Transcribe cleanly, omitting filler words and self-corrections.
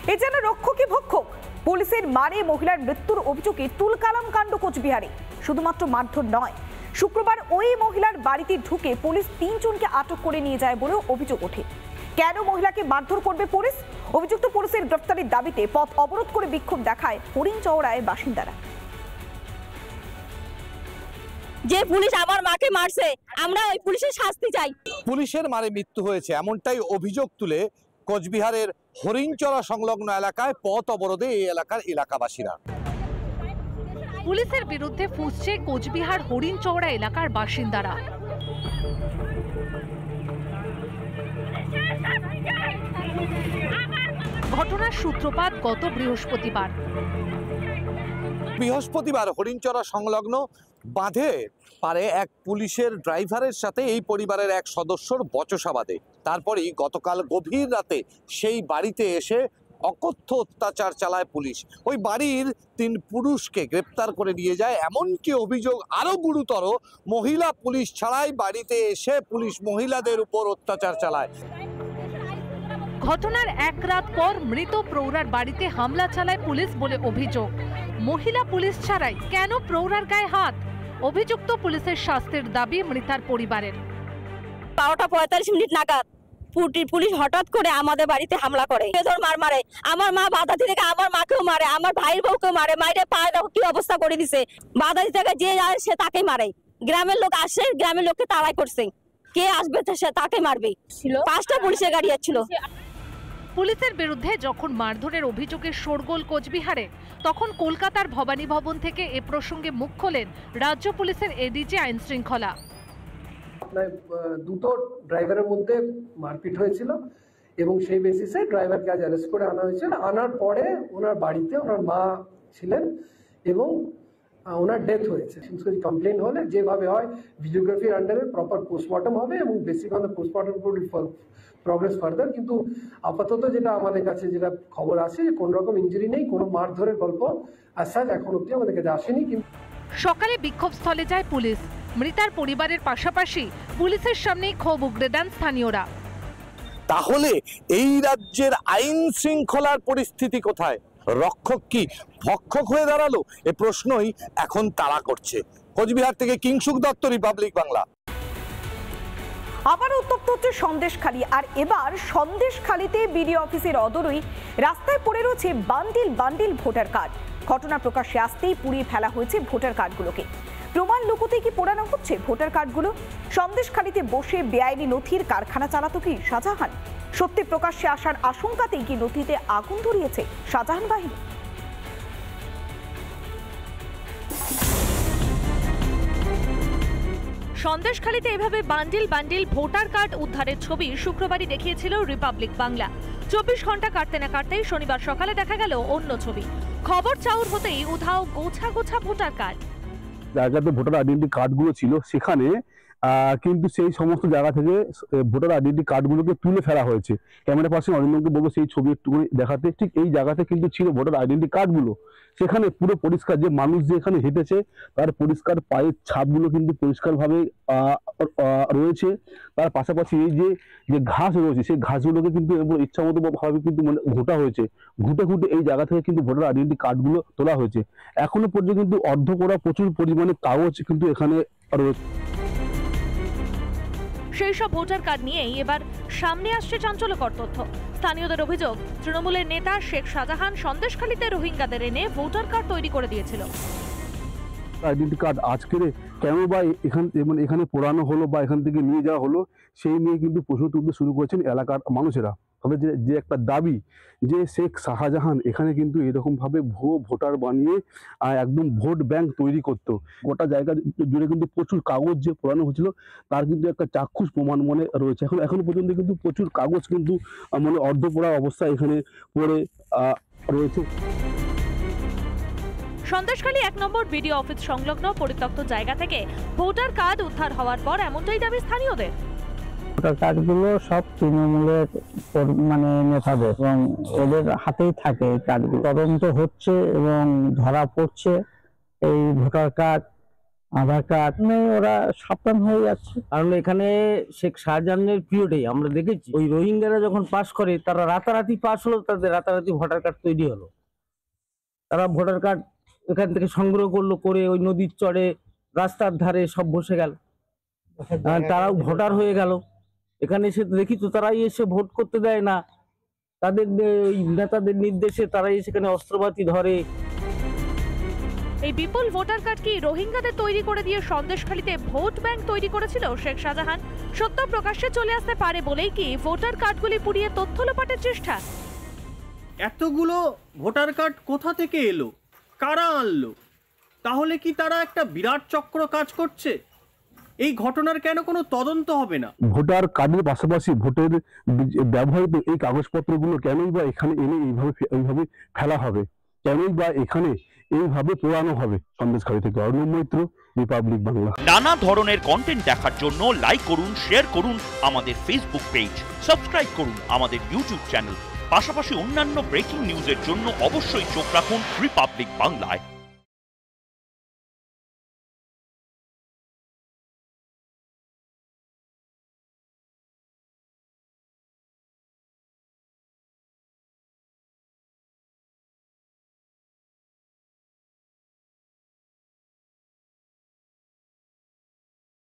এ যেন রক্ষকই ভক্ষক। পুলিশের মারে মহিলার মৃত্যুর অভিযোগে তুলকালাম কাণ্ড কোচবিহারে। শুধুমাত্র মারধর নয়, শুক্রবার ওই মহিলার বাড়িতে ঢুকে পুলিশ 3 জনকে আটক করে নিয়ে যায় বলেও অভিযোগ ওঠে। কেন মহিলাকে মারধর করবে পুলিশ? অভিযুক্ত পুলিশের গ্রেফতারের দাবিতে পথ অবরোধ করে বিক্ষোভ দেখায় হরিণচৌড়ায় বাসিন্দারা। যে পুলিশ আমার মাকে মারছে, আমরা ওই পুলিশের শাস্তি চাই। পুলিশের মারে মৃত্যু হয়েছে এমনটাই অভিযোগ তুলে কোচবিহারের হরিণচৌড়া সংলগ্ন এলাকায় পথ অবরোধে এই এলাকার এলাকাবাসীরা। পুলিশের বিরুদ্ধে ফুঁসছে কোচবিহার হরিণচৌড়া এলাকার বাসিন্দারা। ঘটনার সূত্রপাত গত বৃহস্পতিবার হরিণচৌড়া সংলগ্ন বাঁধে পারে এক পুলিশের ড্রাইভারের সাথে এই পরিবারের এক সদস্যর বচসা বাঁধে। তারপরই গতকাল গভীর রাতে সেই বাড়িতে এসে অকথ্য অত্যাচার চালায় পুলিশ। ওই বাড়ির 3 পুরুষকে গ্রেপ্তার করে নিয়ে যায়। এমনকি অভিযোগ আরো গুরুতর, মহিলা পুলিশ ছাড়াই বাড়িতে এসে পুলিশ মহিলাদের উপর অত্যাচার চালায়। ঘটনার 1 রাত পর মৃত প্রৌঢ়ার বাড়িতে হামলা চালায় পুলিশ বলে অভিযোগ। মহিলা পুলিশ ছাড়াই কেন প্রৌঢ়ার গায়ে হাত? অভিযুক্ত পুলিশের শাস্তির দাবি মৃতার পরিবারের। 12টা 45 মিনিট নাগাদ পুলিশ হঠাৎ করে আমাদের বাড়িতে হামলা করে, মারে। আমার মা বাধা দিতে আমার মাকেও মারে, আমার ভাইয়ের বউকেও মারে। মাইরে পায়ে কি অবস্থা করে দিছে। বাধা দিতে যে যায় সে তাকে মারে। গ্রামের লোক আসে, গ্রামের লোককে তাড়াই করছে। কে আসবে সে তাকে মারবে। 5টা পুলিশের গাড়ি ছিল। পুলিশের বিরুদ্ধে যখন মারধরের অভিযোগের শোরগোল কোচবিহারে, তখন কলকাতার ভবানী ভবন থেকে এ প্রসঙ্গে মুখ খোলেন রাজ্য পুলিশের এডিজি আইন শৃঙ্খলা। দুটো ড্রাইভারের মধ্যে মারপিট হয়েছিল এবং সেই বেসিসে ড্রাইভারকে আজ অ্যারেস্ট করে আনা হয়েছিল। আনার পরে ওনার বাড়িতে ওনার মা ছিলেন এবং ওনার ডেথ হয়েছে। কমপ্লেন হলে যেভাবে হয় ভিডিওগ্রাফির আন্ডারে প্রপার পোস্টমর্টম হবে এবং basic on the post-mortem progress further. কিন্তু আপাতত যেটা আমাদের কাছে যেটা খবর আছে যে কোনো রকম ইনজুরি নেই, কোনো মারধরের গল্প আসাজ এখন অব্দি আমাদের কাছে আসেনি। কিন্তু সকালে বিক্ষোভস্থলে যায় পুলিশ। মৃতার পরিবারের পাশাপাশি পুলিশের সামনেই ক্ষোভ উগড়ে দেন স্থানীয়রা। তাহলে এই রাজ্যের আইন শৃঙ্খলার পরিস্থিতি কোথায়? রক্ষক কি ভক্ষক হয়ে দাঁড়ালো? এ প্রশ্নই এখন তাড়া করছে। কোচবিহার থেকে কিংসুক দত্ত, রিপাবলিক বাংলা। আবার উত্তপ্ত হচ্ছে সন্দেশখালী। আর এবার সন্দেশখালীতে বিডিও অফিসের অদূরেই রাস্তায় পড়ে রয়েছে বান্ডিল বান্ডিল ভোটার কার্ড। ঘটনা প্রকাশ্যে আসতেই পুড়িয়ে ফেলা হয়েছে ভোটার কার্ডগুলোকে। প্রমাণ লুকোতে কি পোড়ানো হচ্ছে ভোটার কার্ডগুলো? সন্দেশখালীতে বসে বেআইনি নথির কারখানা চালাতো কি শাহজাহান? সত্যি প্রকাশ্যে আসার আশঙ্কাতেই কি নথিতে আগুন ধরিয়েছে শাহজাহান বাহিনী? সন্দেশখালীতে এভাবে বান্ডিল বান্ডিল ভোটার কার্ড উদ্ধারের ছবি শুক্রবারই দেখিয়েছিল রিপাবলিক বাংলা। 24 ঘন্টা কাটতে না কাটতেই শনিবার সকালে দেখা গেল অন্য ছবি। খবর চাউর হতেই উধাও গোছা গোছা ভোটার কার্ড। জায়গাতে ভোটার আইডেন্টি কার্ডগুলো ছিল সেখানে কিন্তু সেই সমস্ত জায়গা থেকে ভোটার আইডেন্টি কার্ডগুলোকে তুলে ফেলা হয়েছে। ক্যামেরা পার্সন অরিন্দমকে বলবো সেই ছবি একটুখানি দেখাতে। ঠিক এই জায়গাতে কিন্তু ছিল ভোটার আইডেন্টি কার্ডগুলো। সেখানে পুরো পরিষ্কার, যে মানুষ যে এখানে হেঁটেছে তার পরিষ্কার পায়ের ছাপগুলো কিন্তু পরিষ্কারভাবে রয়েছে। তার পাশাপাশি এই যে ঘাস রয়েছে সেই ঘাসগুলোকে কিন্তু ইচ্ছা মতো ভাবে কিন্তু ঘোটা হয়েছে। ঘুটে ঘুটে এই জায়গা থেকে কিন্তু ভোটার আইডেন্টি কার্ডগুলো তোলা হয়েছে। এখনো পর্যন্ত কিন্তু অর্ধ করা প্রচুর পরিমাণে কাগজ কিন্তু এখানে রয়েছে। সেই সব ভোটার কার্ড নিয়েই এবার সামনে আসছে চাঞ্চল্যকর তথ্য। স্থানীয়দের অভিযোগ, তৃণমূলের নেতা শেখ শাহজাহান সন্দেশখালীতে রোহিঙ্গাদের এনে ভোটার কার্ড তৈরি করে দিয়েছিল। আইডেন্টি কার্ড আজকের কেন বা এখানে পোড়ানো হলো বা এখান থেকে নিয়ে যাওয়া হলো, সেই নিয়ে কিন্তু প্রশ্ন তুলতে শুরু করেছেন এলাকার মানুষেরা। তবে যে একটা দাবি যে শেখ শাহজাহান এখানে কিন্তু এরকমভাবে ভুয়ো ভোটার বানিয়ে একদম ভোট ব্যাংক তৈরি করত। গোটা জায়গা জুড়ে কিন্তু প্রচুর কাগজ যে পোড়ানো হয়েছিল তার কিন্তু একটা চাক্ষুষ প্রমাণ মনে রয়েছে। এখনো পর্যন্ত কিন্তু প্রচুর কাগজ কিন্তু মানে অর্ধ পোড়া অবস্থা এখানে পড়ে রয়েছে। সন্দেশখালী 1 নম্বর বিডিও অফিস সংলগ্ন পরিত্যক্ত জায়গা থেকে ভোটার কার্ড উদ্ধার হওয়ার পর এমনটাই দাবি স্থানীয়দের। ভোটার কার্ডগুলো সব তৃণমূলের মানে নেতাদের এবং ওদের হাতেই থাকে এই কার্ডগুলো। তদন্ত হচ্ছে এবং ধরা পড়ছে এই ভোটার কার্ড আধার কার্ড নেই, ওরা সাবধান হয়ে যাচ্ছে। কারণ এখানে শেখ শাহজাহানের পিরিয়ডে আমরা দেখেছি ওই রোহিঙ্গারা যখন পাস করে তারা রাতারাতি পাস হলো, তাদের রাতারাতি ভোটার কার্ড তৈরি হলো। তারা ভোটার কার্ড এখান থেকে সংগ্রহ করলো, করে ওই নদীর চরে রাস্তার ধারে সব বসে গেল, তারাও ভোটার হয়ে গেল। এখানে এসে দেখি তো তারাই এসে ভোট করতে দেয় না, তাদের নেতাদের নির্দেশে তারাই সেখানে অস্ত্রপাতি ধরে। এই বিপুল ভোটার কার্ড কি রোহিঙ্গাদের তৈরি করে দিয়ে সন্দেশখালীতে ভোট ব্যাংক তৈরি করেছিল শেখ শাহজাহান? সত্য প্রকাশ্যে চলে আসতে পারে বলেই কি ভোটার কার্ডগুলি পুড়িয়ে তথ্য লোপাটের চেষ্টা? এতগুলো ভোটার কার্ড কোথা থেকে এলো, কারা আনলো? তাহলে কি তারা একটা বিরাট চক্র কাজ করছে? এই ঘটনার কেন কোনো তদন্ত হবে না? ভোটার কার্ডের পাশাপাশি ভোটের ব্যবহৃত এই কাগজপত্রগুলো কেনই বা এখানে এনে এইভাবে ফেলা হবে, কেনই বা এখানে এইভাবে পোড়ানো হবে? সন্দেশখালী থেকে অর্ণব মৈত্র, রিপাবলিক বাংলা। নানা ধরনের কন্টেন্ট দেখার জন্য লাইক করুন, শেয়ার করুন আমাদের ফেসবুক পেজ, সাবস্ক্রাইব করুন আমাদের ইউটিউব চ্যানেল। পাশাপাশি অন্যান্য ব্রেকিং নিউজের জন্য অবশ্যই চোখ রাখুন রিপাবলিক বাংলায়।